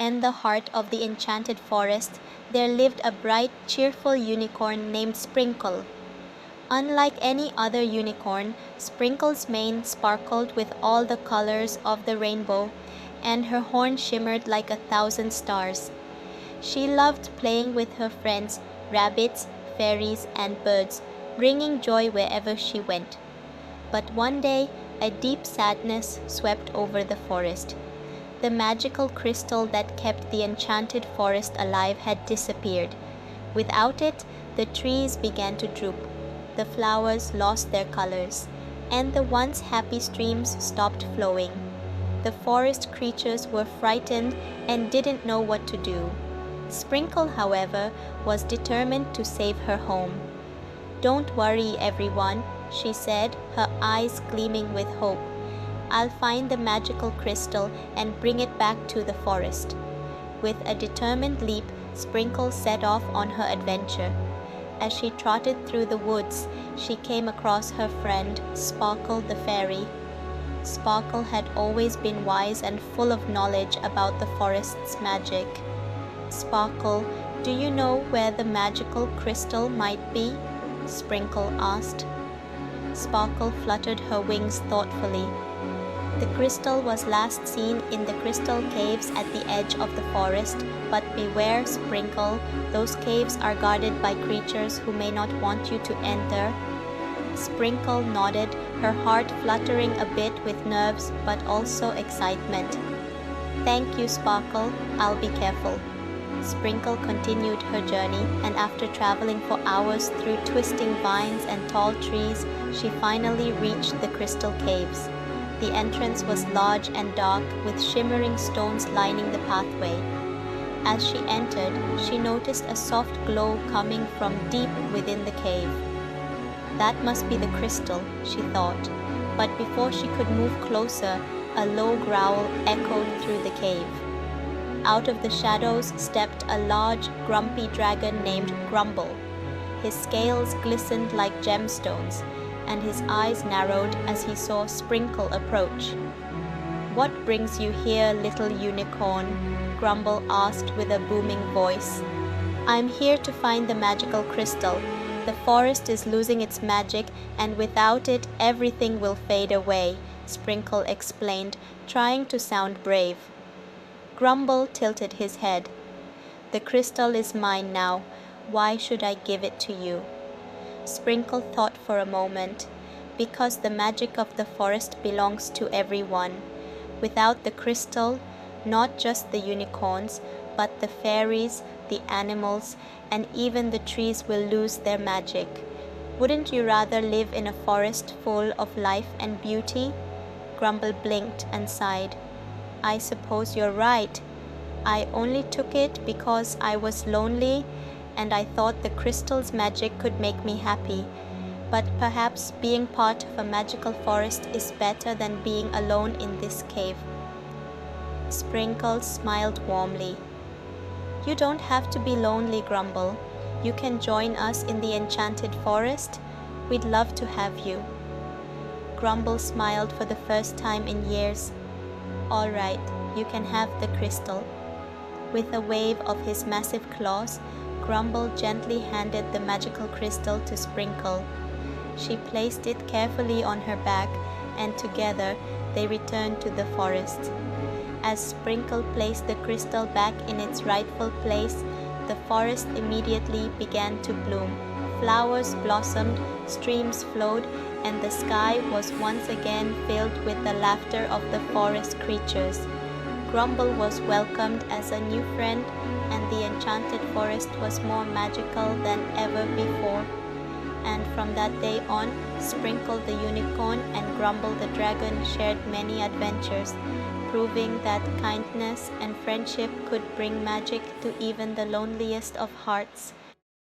in the heart of the enchanted forest, there lived a bright, cheerful unicorn named Sprinkle. Unlike any other unicorn, Sprinkle's mane sparkled with all the colors of the rainbow, and her horn shimmered like 1,000 stars. She loved playing with her friends, rabbits, fairies, and birds, bringing joy wherever she went. But one day, a deep sadness swept over the forest. The magical crystal that kept the enchanted forest alive had disappeared. Without it, the trees began to droop, the flowers lost their colors, and the once happy streams stopped flowing. The forest creatures were frightened and didn't know what to do. Sprinkle, however, was determined to save her home. "Don't worry, everyone," she said, her eyes gleaming with hope. "I'll find the magical crystal and bring it back to the forest." With a determined leap, Sprinkle set off on her adventure. As she trotted through the woods, she came across her friend, Sparkle the fairy. Sparkle had always been wise and full of knowledge about the forest's magic. "Sparkle, do you know where the magical crystal might be?" Sprinkle asked. Sparkle fluttered her wings thoughtfully. "The crystal was last seen in the crystal caves at the edge of the forest, but beware, Sprinkle, those caves are guarded by creatures who may not want you to enter." Sprinkle nodded, her heart fluttering a bit with nerves but also excitement. "Thank you, Sparkle, I'll be careful." Sprinkle continued her journey, and after traveling for hours through twisting vines and tall trees, she finally reached the crystal caves. The entrance was large and dark, with shimmering stones lining the pathway. As she entered, she noticed a soft glow coming from deep within the cave. That must be the crystal, she thought, but before she could move closer, a low growl echoed through the cave. Out of the shadows stepped a large, grumpy dragon named Grumble. His scales glistened like gemstones, and his eyes narrowed as he saw Sprinkle approach. "What brings you here, little unicorn?" Grumble asked with a booming voice. "I'm here to find the magical crystal. The forest is losing its magic, and without it, everything will fade away," Sprinkle explained, trying to sound brave. Grumble tilted his head. "The crystal is mine now. Why should I give it to you?" Sprinkle thought for a moment. "Because the magic of the forest belongs to everyone. Without the crystal, not just the unicorns, but the fairies, the animals, and even the trees will lose their magic. Wouldn't you rather live in a forest full of life and beauty?" Grumble blinked and sighed. "I suppose you're right. I only took it because I was lonely and I thought the crystal's magic could make me happy. But perhaps being part of a magical forest is better than being alone in this cave." Sprinkle smiled warmly. "You don't have to be lonely, Grumble. You can join us in the enchanted forest. We'd love to have you." Grumble smiled for the first time in years. "All right, you can have the crystal." With a wave of his massive claws, Grumble gently handed the magical crystal to Sprinkle. She placed it carefully on her back, and together they returned to the forest. As Sprinkle placed the crystal back in its rightful place, the forest immediately began to bloom. Flowers blossomed, streams flowed, and the sky was once again filled with the laughter of the forest creatures. Grumble was welcomed as a new friend, and the enchanted forest was more magical than ever before. And from that day on, Sprinkle the unicorn and Grumble the dragon shared many adventures, proving that kindness and friendship could bring magic to even the loneliest of hearts.